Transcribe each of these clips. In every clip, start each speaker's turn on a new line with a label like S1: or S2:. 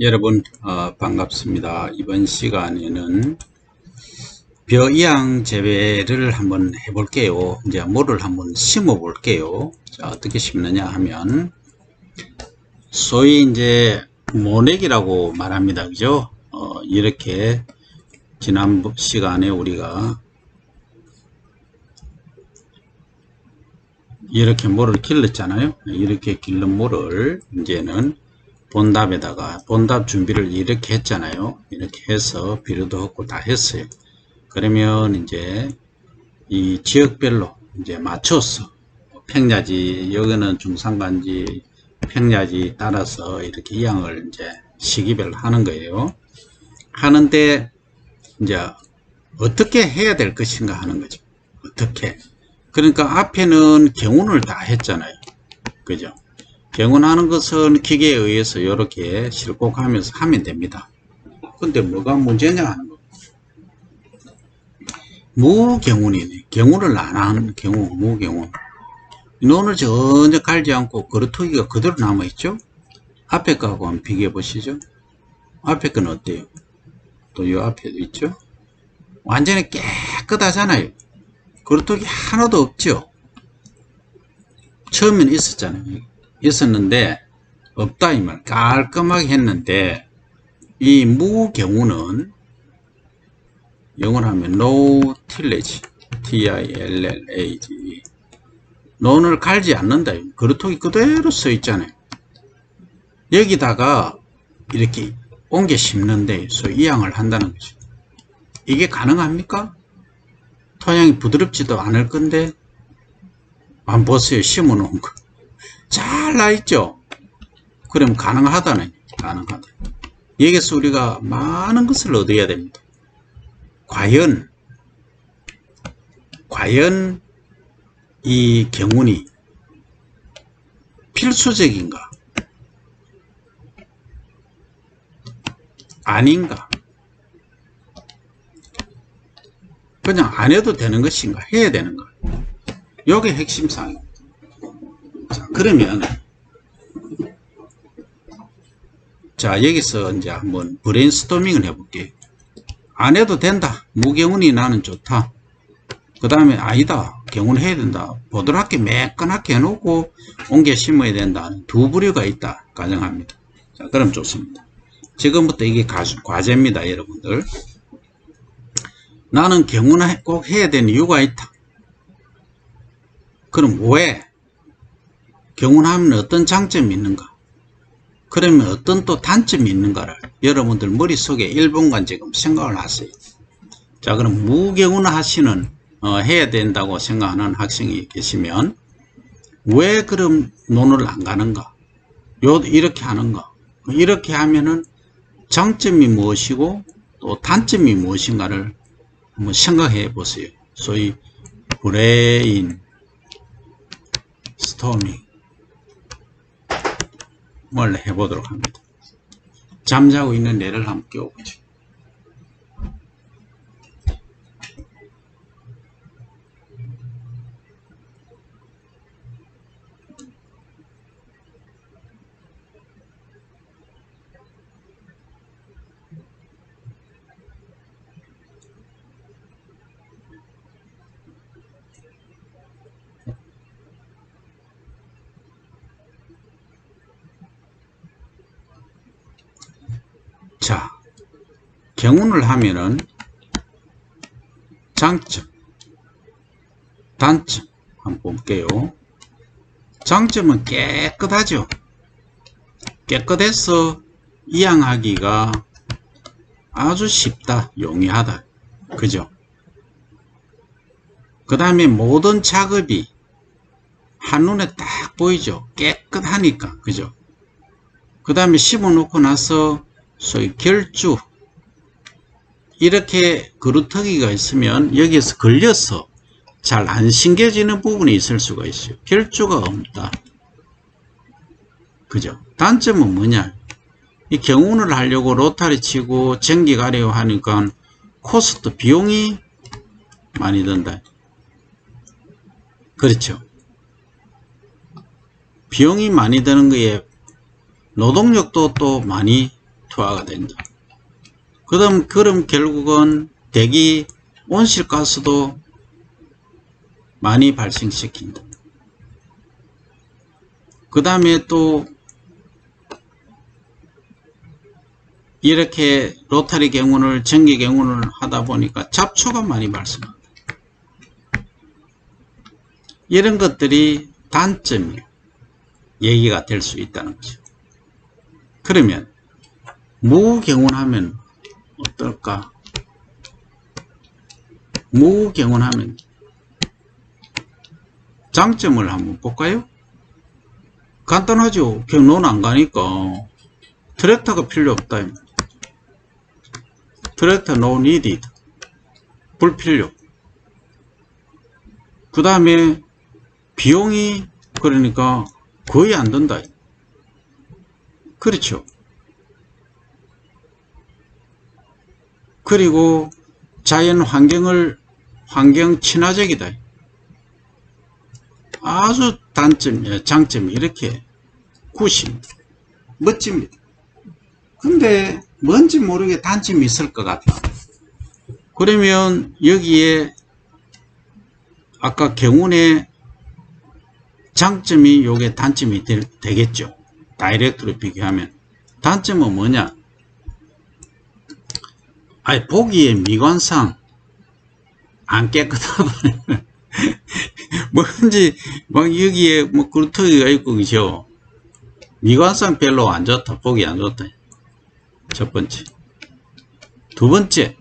S1: 여러분 반갑습니다. 이번 시간에는 벼이양 재배를 한번 해볼게요. 이제 모를 한번 심어 볼게요. 자, 어떻게 심느냐 하면 소위 이제 모내기라고 말합니다. 그죠? 이렇게 지난 시간에 우리가 이렇게 모를 길렀잖아요. 이렇게 길른 모를 이제는 본답 준비를 이렇게 했잖아요. 이렇게 해서 비료도 넣고 다 했어요. 그러면 이제 이 지역별로 이제 맞춰서 평야지, 여기는 중산간지, 평야지 따라서 이렇게 이양을 이제 시기별로 하는 거예요. 하는데 이제 어떻게 해야 될 것인가 하는 거죠. 어떻게. 그러니까 앞에는 경운을 다 했잖아요. 그죠? 경운하는 것은 기계에 의해서 이렇게 실곡하면서 하면 됩니다. 근데 뭐가 문제냐 하는 거. 무경운이네. 경운을 안 하는 경우, 무경운. 논을 전혀 갈지 않고 그루터기가 그대로 남아있죠? 앞에 거하고 한번 비교해 보시죠. 앞에 건 어때요? 또 이 앞에도 있죠? 완전히 깨끗하잖아요. 그루터기 하나도 없죠? 처음엔 있었잖아요. 있었는데 없다 이 말. 깔끔하게 했는데 이 무경우는 영어로 하면 no tillage, tillage. 논을 갈지 않는다. 그루터기 그대로 써 있잖아요. 여기다가 이렇게 옮겨 심는데 이양을 한다는 거죠. 이게 가능합니까? 토양이 부드럽지도 않을 건데 안 보세요. 심어 놓은 거. 잘 나있죠? 그럼 가능하다는 가능하다. 여기서 우리가 많은 것을 얻어야 됩니다. 과연 이 경운이 필수적인가? 아닌가? 그냥 안 해도 되는 것인가? 해야 되는가? 이게 핵심 사항입니다. 자, 그러면 자, 여기서 이제 한번 브레인스토밍을 해볼게요. 안 해도 된다. 무경운이 나는 좋다. 그 다음에 아니다. 경운 해야 된다. 보드랍게 매끈하게 해놓고 옮겨 심어야 된다. 두 부류가 있다. 가정합니다. 자, 그럼 좋습니다. 지금부터 이게 과제입니다. 여러분들. 나는 경운 꼭 해야 되는 이유가 있다. 그럼 왜? 경운하면 어떤 장점이 있는가? 그러면 어떤 또 단점이 있는가를 여러분들 머릿속에 1분간 지금 생각을 하세요. 자, 그럼 무경운 하시는 해야 된다고 생각하는 학생이 계시면 왜 그럼 논을 안 가는가? 이렇게 하는가? 이렇게 하면은 장점이 무엇이고 또 단점이 무엇인가를 한번 생각해 보세요. 소위 브레인 스토밍 뭘 해보도록 합니다. 잠자고 있는 애를 한번 깨워보죠. 자, 경운을 하면은 장점, 단점 한번 볼게요. 장점은 깨끗하죠. 깨끗해서 이양하기가 아주 쉽다, 용이하다. 그죠? 그 다음에 모든 작업이 한눈에 딱 보이죠. 깨끗하니까. 그죠? 그 다음에 심어 놓고 나서 소위 결주, 이렇게 그루터기가 있으면 여기에서 걸려서 잘 안 심겨지는 부분이 있을 수가 있어요. 결주가 없다. 그죠? 단점은 뭐냐? 이 경운을 하려고 로타리 치고 전기 가려고 하니까 코스트 비용이 많이 든다. 그렇죠? 비용이 많이 드는 거에 노동력도 또 많이 투하가 된다. 그럼 결국은 대기 온실가스도 많이 발생시킨다. 그 다음에 또 이렇게 로타리 경운을 전기 경운을 하다 보니까 잡초가 많이 발생합니다. 이런 것들이 단점이 얘기가 될 수 있다는 거죠. 그러면 무경운하면 어떨까? 무경운하면 장점을 한번 볼까요? 간단하죠. 그냥 논 안 가니까 트랙터가 필요 없다. 트랙터 no needed. 불필요. 그 다음에 비용이 그러니까 거의 안 든다. 그렇죠. 그리고 자연 환경 친화적이다. 아주 장점이 이렇게 굿입니다. 멋집니다. 근데 뭔지 모르게 단점이 있을 것 같다. 그러면 여기에 아까 경운의 장점이 요게 단점이 되겠죠. 다이렉트로 비교하면. 단점은 뭐냐? 보기에 미관상 안 깨끗하다. 뭔지 막 여기에 뭐 굴뚝이가 있고 그죠. 미관상 별로 안 좋다. 보기 안 좋다. 첫 번째. 두 번째,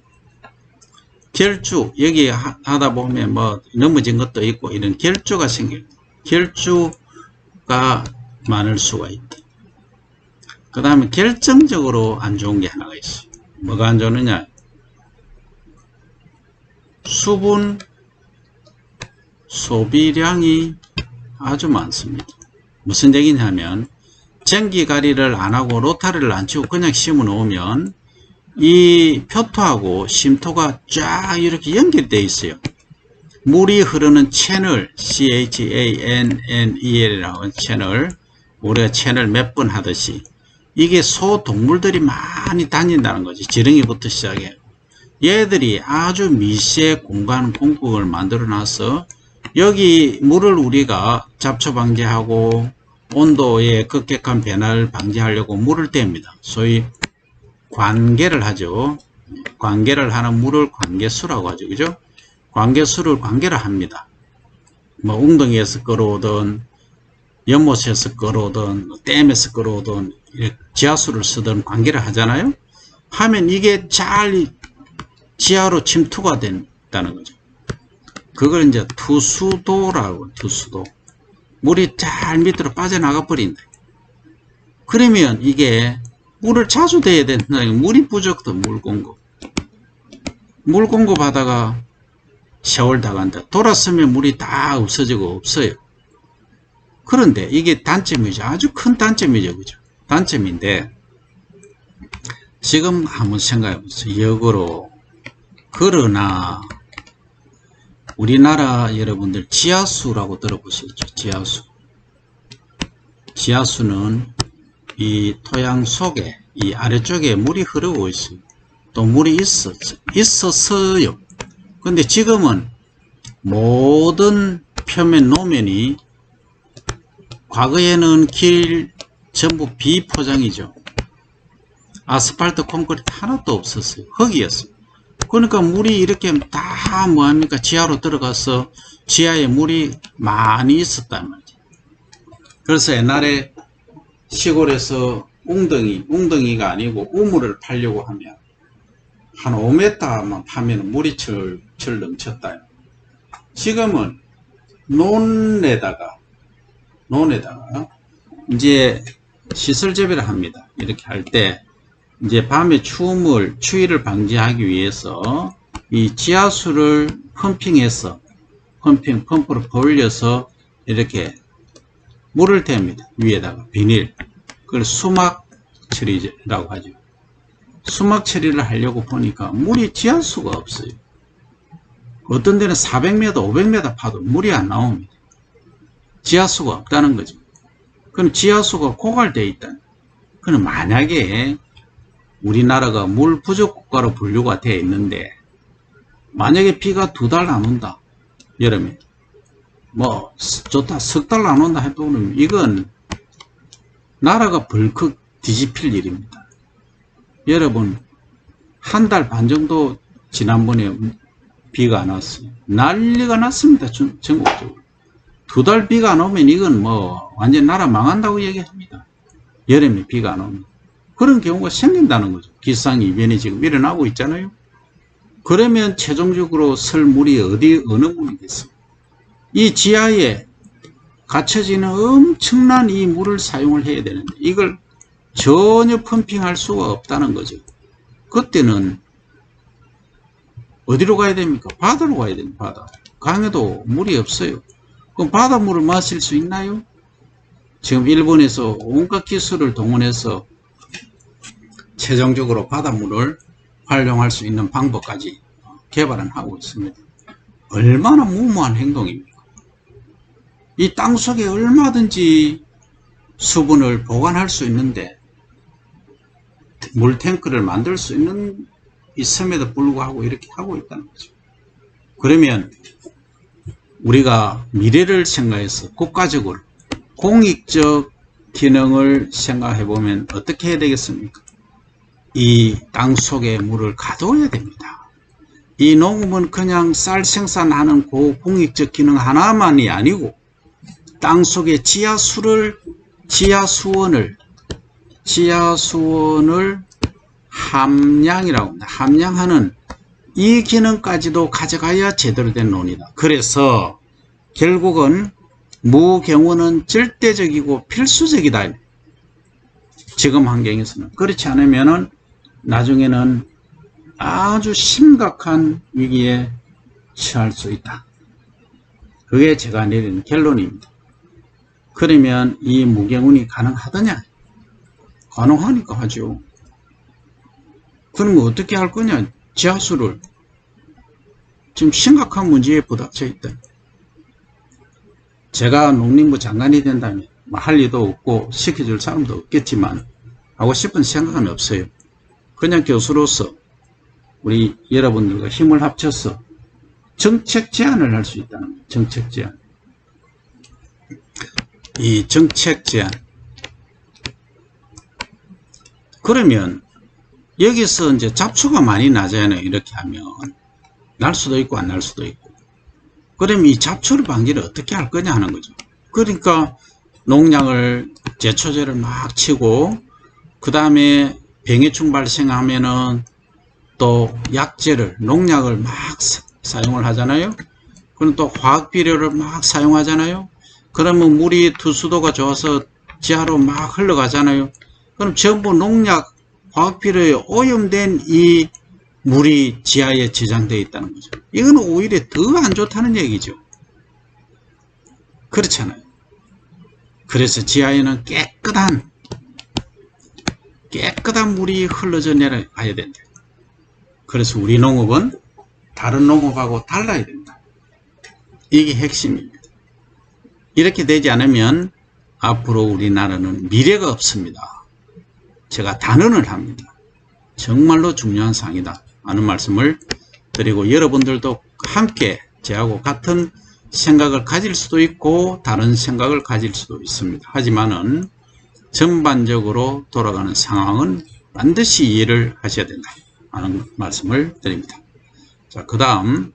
S1: 결주. 여기 하다 보면 뭐 넘어진 것도 있고 이런 결주가 생겨요. 결주가 많을 수가 있다. 그 다음에 결정적으로 안 좋은 게 하나가 있어요. 뭐가 안 좋느냐? 수분 소비량이 아주 많습니다. 무슨 얘기냐면 전기 가리를 안 하고 로타리를 안 치고 그냥 심어 놓으면 이 표토하고 심토가 쫙 이렇게 연결되어 있어요. 물이 흐르는 채널 CHANNEL이라고 채널, 우리가 채널 몇 번 하듯이 이게 소동물들이 많이 다닌다는 거지. 지렁이부터 시작해. 얘들이 아주 미세 공간 공국을 만들어 놔서 여기 물을 우리가 잡초 방지하고 온도의 급격한 변화를 방지하려고 물을 댑니다. 소위 관계를 하죠. 관계를 하는 물을 관계수라고 하죠. 그죠? 관계수를 관계를 합니다. 뭐 웅덩이에서 끌어오든 연못에서 끌어오든 댐에서 끌어오든 지하수를 쓰든 관계를 하잖아요. 하면 이게 잘 지하로 침투가 된다는 거죠. 그걸 이제 투수도라고. 투수도. 물이 잘 밑으로 빠져나가 버린다. 그러면 이게 물을 자주 대야 된다는 물이 부족도 물 공급. 물 공급하다가 세월 다 간다. 돌았으면 물이 다 없어지고 없어요. 그런데 이게 단점이죠. 아주 큰 단점이죠. 그죠? 단점인데 지금 한번 생각해 보세요. 역으로. 그러나 우리나라 여러분들 지하수라고 들어보셨죠? 지하수. 지하수는 이 토양 속에 이 아래쪽에 물이 흐르고 있어요. 또 물이 있었어요. 근데 지금은 모든 표면 노면이 과거에는 길 전부 비포장이죠. 아스팔트 콘크리트 하나도 없었어요. 흙이었어요. 그러니까 물이 이렇게 다 뭐합니까? 지하로 들어가서 지하에 물이 많이 있었단 말이죠. 그래서 옛날에 시골에서 웅덩이가 아니고 우물을 파려고 하면 한 5m만 파면 물이 철철 넘쳤다. 지금은 논에다가 이제 시설 재배를 합니다. 이렇게 할 때 이제 밤에 추위를 방지하기 위해서 이 지하수를 펌프로 벌려서 이렇게 물을 댑니다. 위에다가 비닐. 그걸 수막 처리라고 하죠. 수막 처리를 하려고 보니까 물이 지하수가 없어요. 어떤 데는 400m, 500m 파도 물이 안 나옵니다. 지하수가 없다는 거죠. 그럼 지하수가 고갈되어 있다. 그럼 만약에 우리나라가 물 부족 국가로 분류가 되어 있는데 만약에 비가 2달 안 온다. 여름에 뭐 좋다 석 달 안 온다 해도 이건 나라가 벌컥 뒤집힐 일입니다. 여러분 한 달 반 정도 지난번에 비가 안 왔어요. 난리가 났습니다. 전국적으로. 2달 비가 안 오면 이건 뭐 완전 나라 망한다고 얘기합니다. 여름에 비가 안 오면. 그런 경우가 생긴다는 거죠. 기상이변이 지금 일어나고 있잖아요. 그러면 최종적으로 설 물이 어느 물이겠어요? 이 지하에 갇혀지는 엄청난 이 물을 사용을 해야 되는데 이걸 전혀 펌핑할 수가 없다는 거죠. 그때는 어디로 가야 됩니까? 바다로 가야 됩니다. 바다. 강에도 물이 없어요. 그럼 바닷물을 마실 수 있나요? 지금 일본에서 온갖 기술을 동원해서 최종적으로 바닷물을 활용할 수 있는 방법까지 개발은 하고 있습니다. 얼마나 무모한 행동입니까? 이 땅속에 얼마든지 수분을 보관할 수 있는데 물탱크를 만들 수 있는 이 섬에도 불구하고 이렇게 하고 있다는 거죠. 그러면 우리가 미래를 생각해서 국가적으로 공익적 기능을 생각해 보면 어떻게 해야 되겠습니까? 이 땅속에 물을 가둬야 됩니다. 이 농업은 그냥 쌀 생산하는 그 공익적 기능 하나만이 아니고 땅속에 지하수원을 함량이라고 합니다. 함량하는 이 기능까지도 가져가야 제대로 된 논이다. 그래서 결국은 무경우는 절대적이고 필수적이다. 지금 환경에서는. 그렇지 않으면은 나중에는 아주 심각한 위기에 처할 수 있다. 그게 제가 내린 결론입니다. 그러면 이 무경운이 가능하더냐? 가능하니까 하죠. 그러면 어떻게 할 거냐? 지하수를 지금 심각한 문제에 부닥쳐 있다. 제가 농림부 장관이 된다면 뭐 할 일도 없고 시켜줄 사람도 없겠지만 하고 싶은 생각은 없어요. 그냥 교수로서 우리 여러분들과 힘을 합쳐서 정책 제안을 할 수 있다는 거예요. 정책 제안. 이 정책 제안. 그러면 여기서 이제 잡초가 많이 나잖아요. 이렇게 하면 날 수도 있고 안 날 수도 있고. 그럼 이 잡초를 방지를 어떻게 할 거냐 하는 거죠. 그러니까 농약을 제초제를 막 치고 그 다음에 병해충 발생하면은 또 약제를 농약을 막 사용을 하잖아요. 그럼 또 화학 비료를 막 사용하잖아요. 그러면 물이 투수도가 좋아서 지하로 막 흘러가잖아요. 그럼 전부 농약 화학 비료에 오염된 이 물이 지하에 저장되어 있다는 거죠. 이건 오히려 더 안 좋다는 얘기죠. 그렇잖아요. 그래서 지하에는 깨끗한 물이 흘러져 내려가야 된다. 그래서 우리 농업은 다른 농업하고 달라야 된다. 이게 핵심입니다. 이렇게 되지 않으면 앞으로 우리나라는 미래가 없습니다. 제가 단언을 합니다. 정말로 중요한 사항이다 하는 말씀을 드리고 여러분들도 함께 저하고 같은 생각을 가질 수도 있고 다른 생각을 가질 수도 있습니다. 하지만은 전반적으로 돌아가는 상황은 반드시 이해를 하셔야 된다 하는 말씀을 드립니다. 자, 그 다음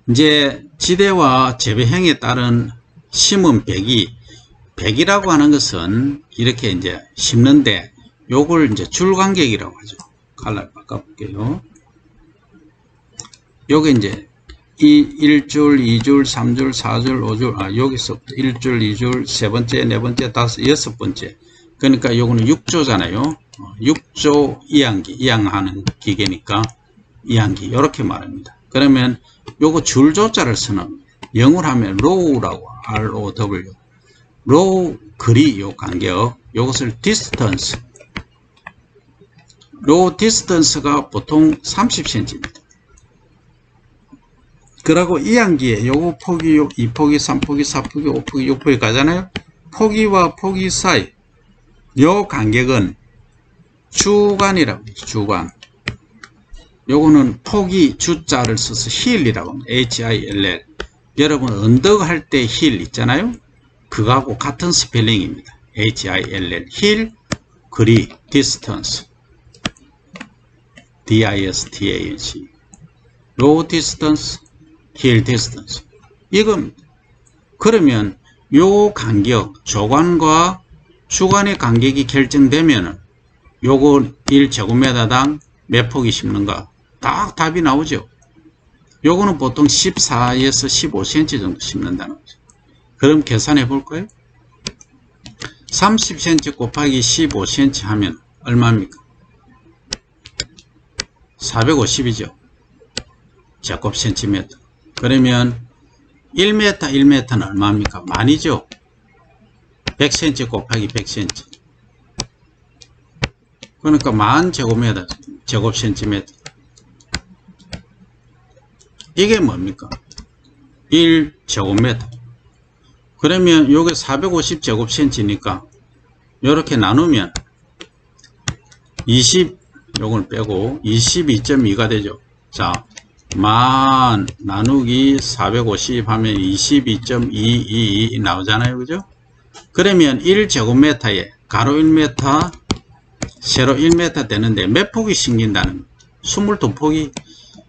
S1: 이제 지대와 재배형에 따른 심은 백이라고 하는 것은 이렇게 이제 심는데 요걸 이제 줄간격이라고 하죠. 칼날 바꿔볼게요. 요게 이제 이 1줄, 2줄, 3줄, 4줄, 5줄, 여기서부터 1줄, 2줄, 세 번째, 네 번째, 다섯, 여섯 번째. 그러니까 요거는 6조잖아요. 6조 이항하는 기계니까 이항기. 이렇게 말합니다. 그러면 요거 줄조자를 쓰는 영어로 하면 row라고 ROW. row 거리 요 간격. 요것을 distance. row distance가 보통 30cm입니다. 그리고 이항기에 요거 폭이 2폭이, 3폭이, 4폭이, 5폭이, 6폭이 가잖아요. 폭이와 폭이 사이 요 간격은 주간이라고 해요. 주간. 요거는 폭이 주자를 써서 힐이라고 합니다. HILL. 여러분 언덕 할 때 힐 있잖아요. 그거하고 같은 스펠링입니다. HILL. 힐, 거리, distance. DISTANC. 요 distance, 힐 distance. 이겁니다. 그러면 요 간격, 조간과 주간의 간격이 결정되면은 요거 1제곱미터당 몇 폭이 심는가? 딱 답이 나오죠. 요거는 보통 14에서 15cm 정도 심는다는 거죠. 그럼 계산해 볼까요? 30cm 곱하기 15cm 하면 얼마입니까? 450이죠. 제곱센티미터. 그러면 1m, 1m는 얼마입니까? 만이죠. 100cm 곱하기 100cm. 그러니까 10,000제곱미터, 제곱센티미터. 이게 뭡니까? 1제곱미터. 그러면 요게 450제곱센티니까 요렇게 나누면 요걸 빼고 22.2가 되죠. 자, 만 나누기 450 하면 22.222 나오잖아요. 그죠? 그러면 1제곱미터에 가로 1m, 세로 1m 되는데 몇 폭이 생긴다는 22폭이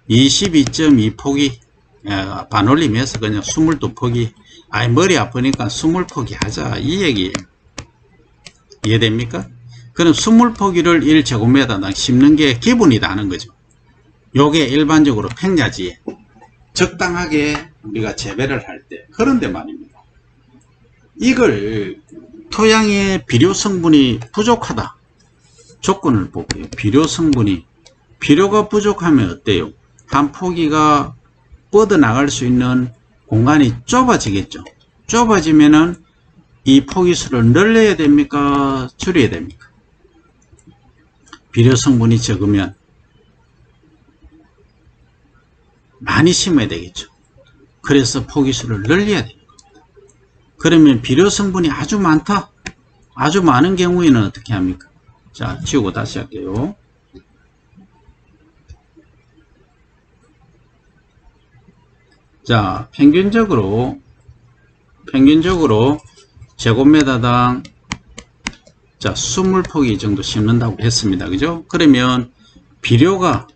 S1: 22.2폭이 반올림해서 그냥 22폭이 머리 아프니까 20폭이 하자 이 얘기예요. 이해됩니까? 그럼 20포기를 1제곱미터당 심는 게 기본이다 하는 거죠. 요게 일반적으로 평야지에 적당하게 우리가 재배를 할 때 그런데 말입니다. 이걸 토양의 비료 성분이 부족하다. 조건을 볼게요. 비료 성분이 비료가 부족하면 어때요? 한 포기가 뻗어나갈 수 있는 공간이 좁아지겠죠. 좁아지면은 이 포기수를 늘려야 됩니까? 줄여야 됩니까? 비료 성분이 적으면 많이 심어야 되겠죠. 그래서 포기수를 늘려야 됩니다. 그러면 비료 성분이 아주 많다. 아주 많은 경우에는 어떻게 합니까? 자, 지우고 다시 할게요. 자, 평균적으로 제곱미터당 자, 20포기 정도 심는다고 했습니다. 그죠? 그러면 비료가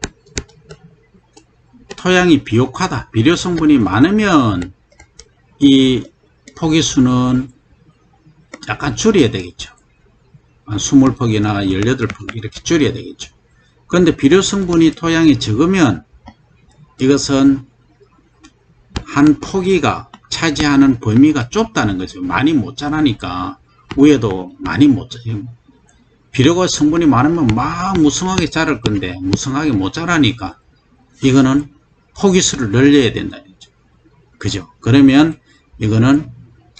S1: 토양이 비옥하다. 비료 성분이 많으면 이 포기수는 약간 줄여야 되겠죠. 한 20포기나 18포기 이렇게 줄여야 되겠죠. 그런데 비료 성분이 토양에 적으면 이것은 한 포기가 차지하는 범위가 좁다는 거죠. 많이 못 자라니까 위에도 많이 못 자라요. 비료가 성분이 많으면 막 무성하게 자랄 건데 무성하게 못 자라니까 이거는 포기수를 늘려야 된다는 거죠. 그죠? 그러면 이거는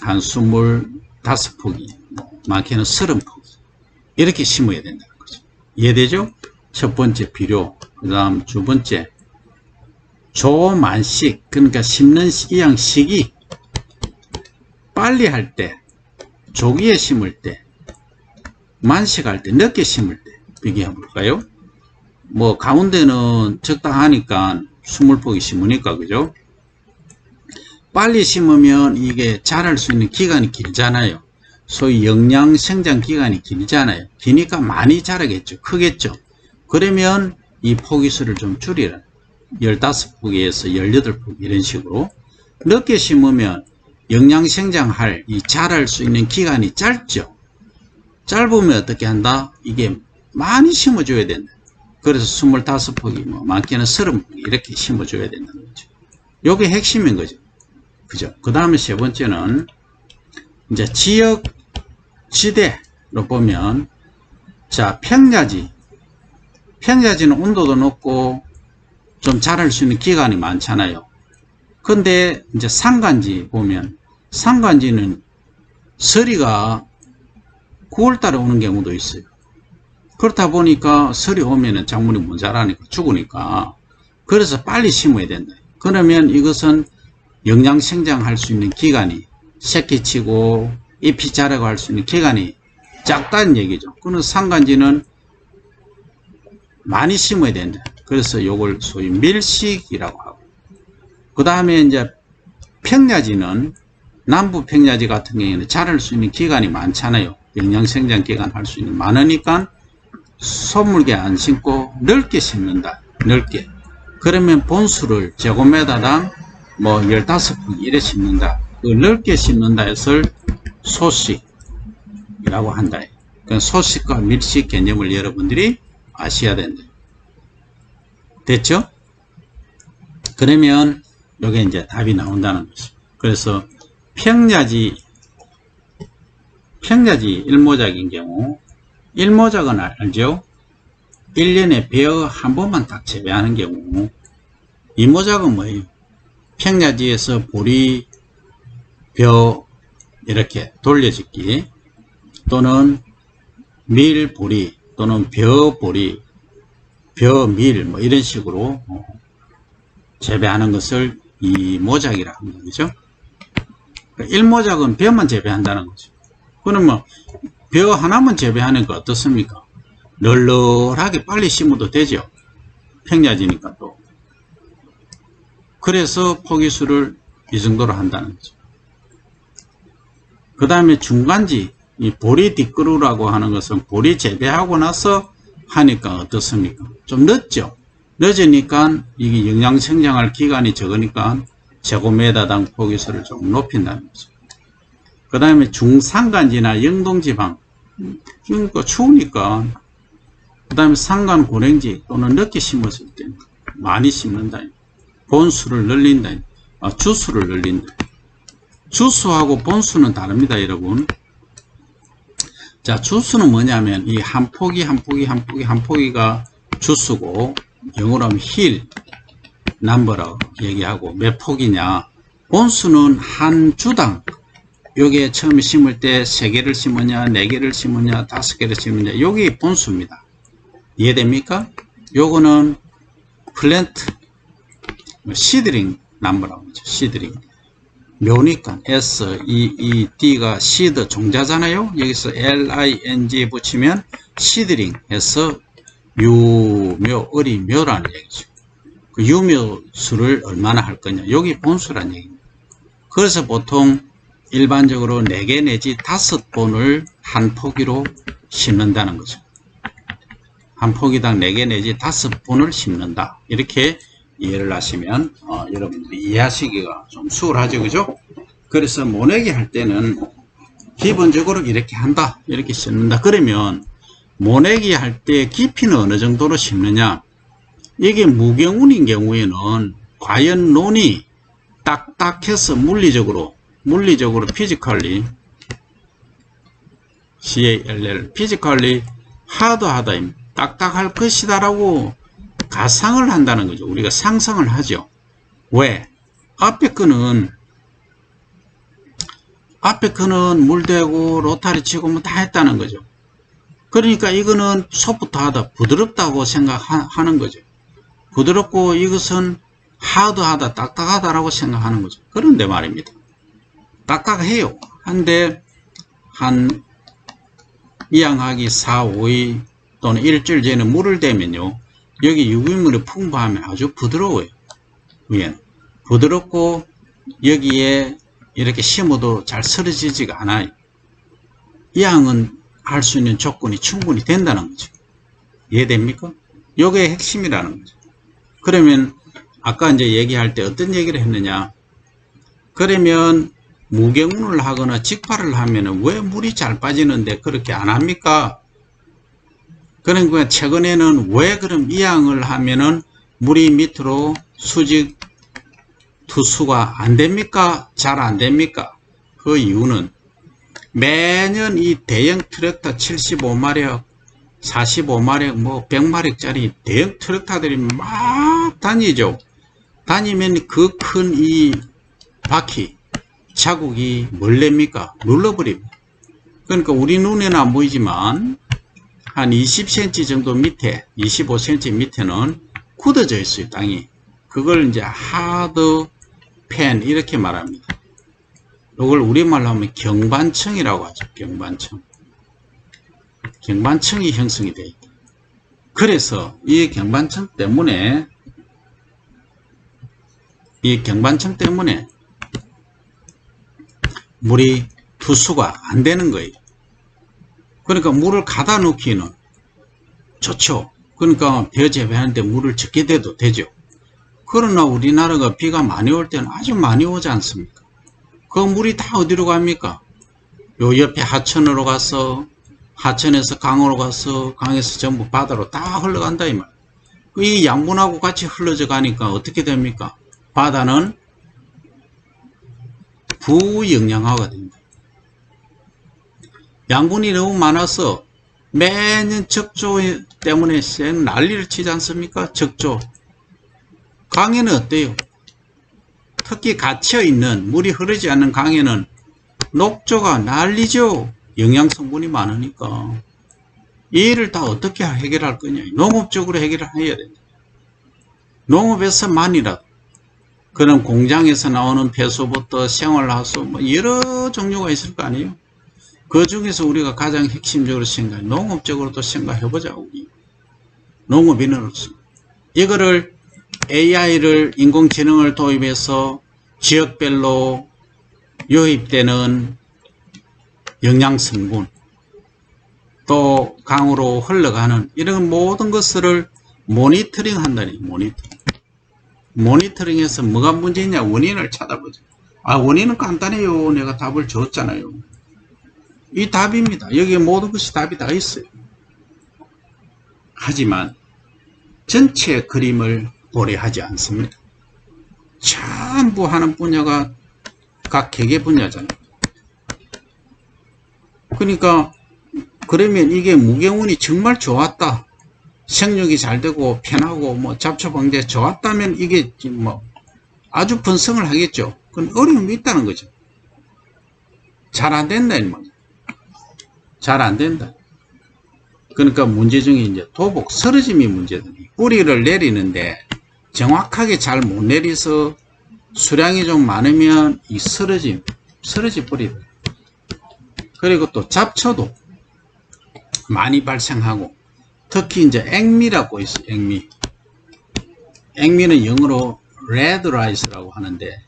S1: 한 25포기, 많게는 30포기 이렇게 심어야 된다는 거죠. 이해되죠? 첫 번째 비료, 그 다음 두 번째 조만식, 그러니까 심는 이양 시기 빨리 할 때, 조기에 심을 때, 만식할 때, 늦게 심을 때 비교해 볼까요? 뭐 가운데는 적당하니까 20포기 심으니까 그죠? 빨리 심으면 이게 자랄 수 있는 기간이 길잖아요. 소위 영양 생장 기간이 길잖아요. 기니까 많이 자라겠죠. 크겠죠. 그러면 이 포기수를 좀 줄이라. 15포기에서 18포기 이런 식으로. 늦게 심으면 영양 생장할 이 자랄 수 있는 기간이 짧죠. 짧으면 어떻게 한다? 이게 많이 심어줘야 된다. 그래서 25포기, 뭐 많게는 30포기 이렇게 심어줘야 된다는 거죠. 요게 핵심인 거죠. 그죠? 그 다음에 세 번째는 이제 지역 지대로 보면 자, 평야지는 온도도 높고 좀 자랄 수 있는 기간이 많잖아요. 근데 이제 산간지 보면 산간지는 서리가 9월달에 오는 경우도 있어요. 그렇다 보니까 설이 오면은 작물이 못 자라니까 죽으니까 그래서 빨리 심어야 된다. 그러면 이것은 영양 생장할 수 있는 기간이 새끼치고 잎이 자라고 할 수 있는 기간이 작다는 얘기죠. 그는 산간지는 많이 심어야 된다. 그래서 요걸 소위 밀식이라고 하고, 그 다음에 이제 평야지는, 남부 평야지 같은 경우에는 자랄 수 있는 기간이 많잖아요. 영양생장 기간 할 수 있는 많으니까 소물게 안 심고 넓게 심는다. 넓게. 그러면 본수를 제곱미터당 뭐 15포기 이래 심는다. 그 넓게 심는다 해서 소식이라고 한다. 그러니까 소식과 밀식 개념을 여러분들이 아셔야 된다. 됐죠? 그러면 요게 이제 답이 나온다는 거죠. 그래서 평야지 일모작인 경우, 일모작은 알죠? 1년에 벼 한 번만 딱 재배하는 경우, 이모작은 뭐예요? 평야지에서 보리, 벼 이렇게 돌려짓기, 또는 밀보리, 또는 벼보리, 벼밀 뭐 이런 식으로 재배하는 것을 이모작이라고 하는 거죠. 일모작은 벼만 재배한다는 거죠. 그러면 벼 하나만 재배하는 거 어떻습니까? 널널하게 빨리 심어도 되죠. 평야지니까 또. 그래서 포기수를 이 정도로 한다는 거죠. 그 다음에 중간지, 이 보리 뒷그루라고 하는 것은 보리 재배하고 나서 하니까 어떻습니까? 좀 늦죠. 늦으니까 이게 영양 생장할 기간이 적으니까 제곱미터당 포기수를 좀 높인다는 거죠. 그 다음에 중산간지나 영동지방, 그러니까 추우니까, 그 다음에 산간 고랭지 또는 늦게 심었을 때 많이 심는다. 본수를 늘린다. 주수를 늘린다. 주수하고 본수는 다릅니다, 여러분. 자, 주수는 뭐냐면 이 한 포기 한 포기가 주수고, 영어로 하면 힐 넘버라고 얘기하고, 몇 포기냐. 본수는 한 주당, 요게 처음에 심을 때 3개를 심으냐, 4개를 심으냐, 5개를 심으냐, 요게 본수입니다. 이해됩니까? 요거는 플랜트 시드링 넘버라고 하죠. 시드링. 묘니까 S, E, D가 시드 종자잖아요. 여기서 LING 붙이면 시드링 해서 유묘, 을이 묘라는 얘기죠. 그 유묘수를 얼마나 할 거냐. 여기 본수라는 얘기입니다. 그래서 보통 일반적으로 4개 내지 5본을 한 포기로 심는다는 거죠. 한 포기당 4개 내지 5본을 심는다. 이렇게 이해를 하시면 여러분들이 이해하시기가 좀 수월하죠. 그죠? 그래서 모내기 할 때는 기본적으로 이렇게 한다. 이렇게 심는다. 그러면 모내기 할 때 깊이는 어느 정도로 심느냐? 이게 무경운인 경우에는 과연 논이 딱딱해서 물리적으로 피지컬리 CALL 피지컬리 하드하다 딱딱할 것이다 라고 가상을 한다는 거죠. 우리가 상상을 하죠. 왜? 앞에 거는 물대고 로타리 치고 뭐 다 했다는 거죠. 그러니까 이거는 소프트 하다, 부드럽다고 생각하는 거죠. 부드럽고 이것은 하드하다, 딱딱하다라고 생각하는 거죠. 그런데 말입니다. 딱딱해요. 한데 한 이양하기 4, 5일 또는 일주일 전에 물을 대면요. 여기 유기물이 풍부하면 아주 부드러워요. 위에는. 부드럽고 여기에 이렇게 심어도 잘 쓰러지지가 않아요. 이양은 할 수 있는 조건이 충분히 된다는 거죠. 이해됩니까? 요게 핵심이라는 거죠. 그러면 아까 이제 얘기할 때 어떤 얘기를 했느냐. 그러면 무경운을 하거나 직파를 하면은 왜 물이 잘 빠지는데 그렇게 안 합니까? 그러니까 최근에는 왜 그럼 이양을 하면은 물이 밑으로 수직 투수가 안 됩니까? 잘 안 됩니까? 그 이유는 매년 이 대형 트랙터 75마력, 45마력, 뭐 100마력짜리 대형 트랙터들이 막 다니죠. 다니면 그 큰 이 바퀴, 자국이 뭘 냅니까? 눌러버립니다. 그러니까 우리 눈에는 안 보이지만 한 20cm 정도 밑에, 25cm 밑에는 굳어져 있어요, 땅이. 그걸 이제 하드 팬 이렇게 말합니다. 이걸 우리말로 하면 경반층이라고 하죠. 경반층. 경반층이 형성이 되어 있다. 그래서 이 경반층 때문에 물이 투수가 안 되는 거예요. 그러니까 물을 가다 놓기는 좋죠. 그러니까 벼 재배하는데 물을 적게 대도 되죠. 그러나 우리나라가 비가 많이 올 때는 아주 많이 오지 않습니까? 그 물이 다 어디로 갑니까? 요 옆에 하천으로 가서, 하천에서 강으로 가서, 강에서 전부 바다로 다 흘러간다 이 말. 이 양분하고 같이 흘러져 가니까 어떻게 됩니까? 바다는 부영양화가 됩니다. 양분이 너무 많아서 매년 적조 때문에 난리를 치지 않습니까? 적조. 강에는 어때요? 특히 갇혀있는 물이 흐르지 않는 강에는 녹조가 난리죠. 영양성분이 많으니까. 이 일을 다 어떻게 해결할 거냐. 농업적으로 해결을 해야 된다. 농업에서만이라도 그런 공장에서 나오는 폐수부터 생활하수 뭐 여러 종류가 있을 거 아니에요. 그 중에서 우리가 가장 핵심적으로 농업적으로도 생각해보자. 우리 농업인으로서 이거를 AI를 인공지능을 도입해서 지역별로 유입되는 영양성분 또 강으로 흘러가는 이런 모든 것을 모니터링 한다니. 모니터링해서 뭐가 문제냐 원인을 찾아보죠. 원인은 간단해요. 내가 답을 줬잖아요. 이 답입니다. 여기에 모든 것이 답이 다 있어요. 하지만 전체 그림을 고려하지 않습니다. 전부 하는 분야가 각 개개 분야잖아요. 그러니까 그러면 이게 무경운이 정말 좋았다. 생육이 잘 되고 편하고 뭐 잡초 방제 좋았다면 이게 뭐 아주 번성을 하겠죠. 그건 어려움이 있다는 거죠. 잘 안 된다 이 말이죠. 잘 안 된다. 그러니까 문제 중에 이제 도복 쓰러짐이 문제다. 뿌리를 내리는데 정확하게 잘 못 내려서 수량이 좀 많으면 이 쓰러지 뿌리들. 그리고 또 잡초도 많이 발생하고 특히 이제 액미라고 있어요. 액미는 영어로 red rice라고 하는데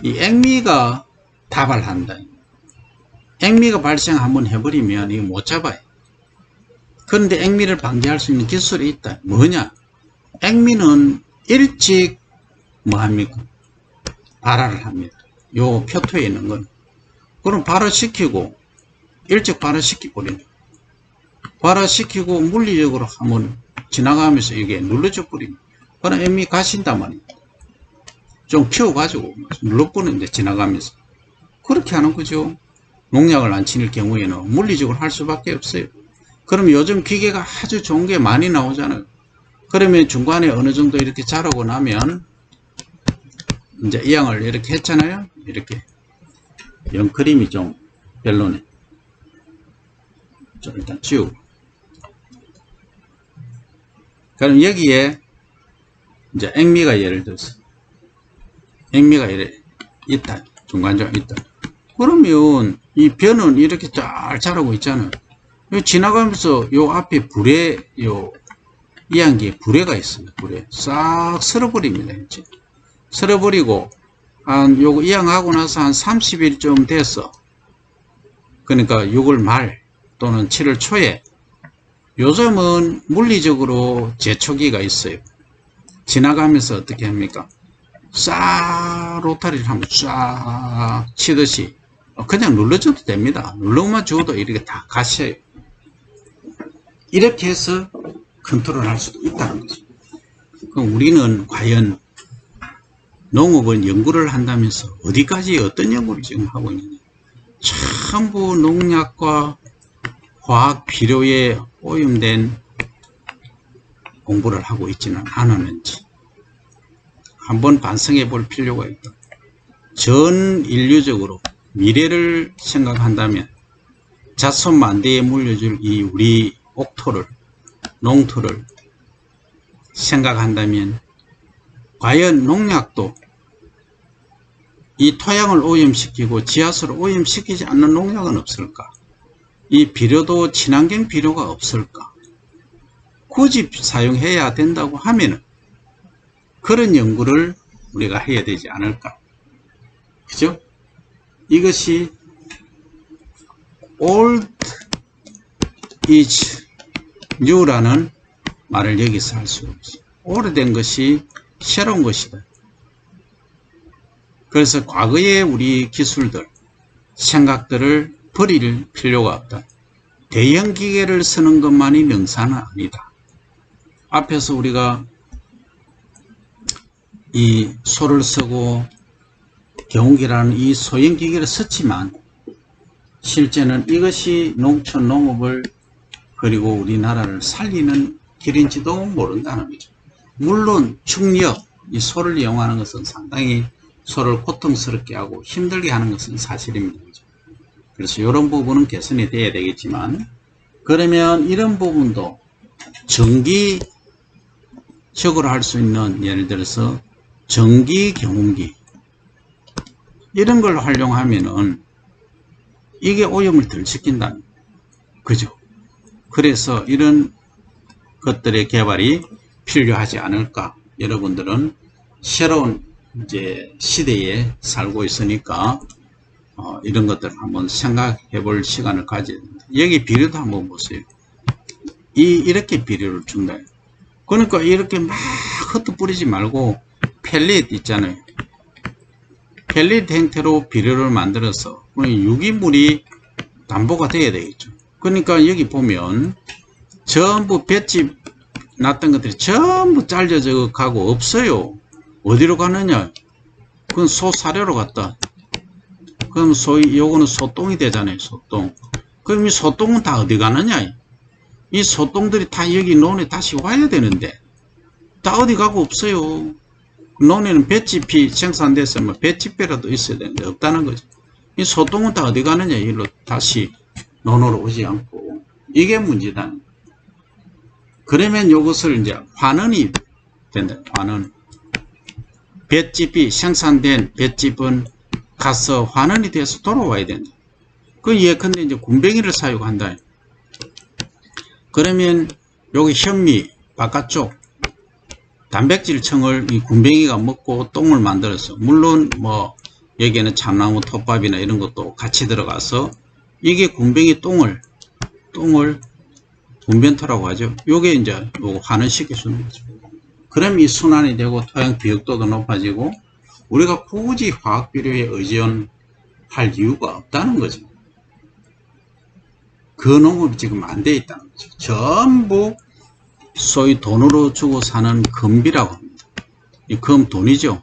S1: 이 액미가 다발한다. 액미가 발생 한번 해버리면 이거 못 잡아요. 그런데 액미를 방지할 수 있는 기술이 있다. 뭐냐? 액미는 일찍 뭐 합니까? 발화를 합니다. 요 표토에 있는 건. 그럼 발화시키고 일찍 발화시켜버리는. 발화시키고 물리적으로 한번 지나가면서 이게 눌러져 버립니다. 그럼 액미 가신단 말입니다. 좀 키워가지고 눌러버리는데 지나가면서. 그렇게 하는 거죠. 농약을 안 치는 경우에는 물리적으로 할 수밖에 없어요. 그럼 요즘 기계가 아주 좋은 게 많이 나오잖아요. 그러면 중간에 어느 정도 이렇게 자라고 나면 이제 이양을 이렇게 했잖아요. 이렇게 이런 그림이 좀 별로네. 좀 일단 지우고. 그럼 여기에 이제 액미가 예를 들어서 액미가 이래 있다. 중간적으로 있다. 그러면 이 벼는 이렇게 잘 자라고 있잖아요. 지나가면서 요 앞에 불에 이안기에 불에가 있어요. 불에 싹 쓸어버립니다. 이제 쓸어버리고 요거 이양하고 나서 한 30일쯤 됐어. 그러니까 6월 말 또는 7월 초에 요즘은 물리적으로 제초기가 있어요. 지나가면서 어떻게 합니까? 싹 로타리를 한번 싹 치듯이 그냥 눌러줘도 됩니다. 눌러만 줘도 이렇게 다 가셔요. 이렇게 해서 컨트롤 할 수도 있다는 거죠. 그럼 우리는 과연 농업은 연구를 한다면서 어디까지 어떤 연구를 지금 하고 있느냐. 전부 농약과 화학 비료에 오염된 공부를 하고 있지는 않았는지 한번 반성해 볼 필요가 있다. 전 인류적으로 미래를 생각한다면 자손만대에 물려줄 이 우리 옥토를 농토를 생각한다면 과연 농약도 이 토양을 오염시키고 지하수를 오염시키지 않는 농약은 없을까? 이 비료도 친환경 비료가 없을까? 굳이 사용해야 된다고 하면은 그런 연구를 우리가 해야 되지 않을까. 그죠? 이것이 old is new라는 말을 여기서 할 수 없어. 오래된 것이 새로운 것이다. 그래서 과거의 우리 기술들, 생각들을 버릴 필요가 없다. 대형 기계를 쓰는 것만이 명사는 아니다. 앞에서 우리가 이 소를 쓰고 경운기라는 이 소형 기계를 썼지만 실제는 이것이 농촌 농업을 그리고 우리나라를 살리는 길인지도 모른다는 거죠. 물론 축력, 이 소를 이용하는 것은 상당히 소를 고통스럽게 하고 힘들게 하는 것은 사실입니다. 그래서 이런 부분은 개선이 돼야 되겠지만, 그러면 이런 부분도 전기적으로 할 수 있는, 예를 들어서 전기 경운기 이런 걸 활용하면은 이게 오염을 덜 시킨다. 그죠? 그래서 이런 것들의 개발이 필요하지 않을까. 여러분들은 새로운 이제 시대에 살고 있으니까 이런 것들 한번 생각해 볼 시간을 가져야 됩니다. 여기 비료도 한번 보세요. 이렇게 비료를 준다. 그러니까 이렇게 막 흩어 뿌리지 말고 펠릿 있잖아요. 펠릿 형태로 비료를 만들어서 유기물이 담보가 돼야 되겠죠. 그러니까 여기 보면 전부 볏짚 놨던 것들이 전부 잘려져 가고 없어요. 어디로 가느냐? 그건 소 사료로 갔다. 그럼 소위 요거는 소똥이 되잖아요. 소똥. 그럼 이 소똥은 다 어디 가느냐? 이 소똥들이 다 여기 논에 다시 와야 되는데 다 어디 가고 없어요. 논에는 볏짚이 생산됐으면 볏짚배라도 있어야 되는데 없다는 거죠. 이 소똥은 다 어디 가느냐? 일로 다시 논으로 오지 않고. 이게 문제다. 그러면 이것을 이제 환원이 된다. 환원. 볏짚이 생산된 볏짚은 가서 환원이 돼서 돌아와야 된다. 그 예컨대 이제 군뱅이를 사용한다. 그러면 여기 현미 바깥쪽 단백질층을 이 군뱅이가 먹고 똥을 만들어서, 물론 뭐 여기에는 참나무 톱밥이나 이런 것도 같이 들어가서 이게 군뱅이 똥을 분변토라고 하죠. 요게 이제 요거 환원시켜 주는 거죠. 그럼 이 순환이 되고 토양 비옥도도 높아지고 우리가 굳이 화학 비료에 의존할 이유가 없다는 거죠. 그 농업이 지금 안 돼 있다는 거죠. 전부 소위 돈으로 주고 사는 금비라고 합니다. 이 금 돈이죠.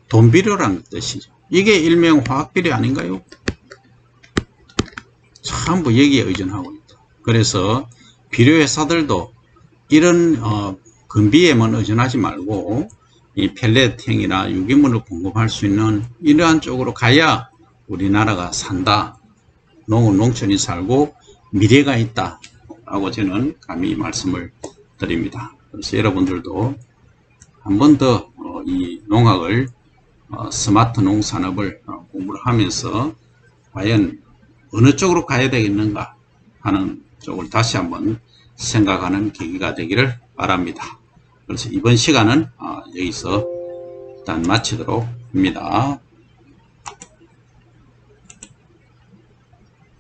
S1: 돈비료라는 뜻이죠. 이게 일명 화학비료 아닌가요? 전부 여기에 의존하고 있다. 그래서 비료회사들도 이런 금비에만 의존하지 말고 이 펠렛형이나 유기물을 공급할 수 있는 이러한 쪽으로 가야 우리나라가 산다. 농촌이 살고 미래가 있다 라고 저는 감히 말씀을 드립니다. 그래서 여러분들도 한 번 더 이 농학을 스마트 농산업을 공부를 하면서 과연 어느 쪽으로 가야 되겠는가 하는 쪽을 다시 한번 생각하는 계기가 되기를 바랍니다. 그래서 이번 시간은 여기서 일단 마치도록 합니다.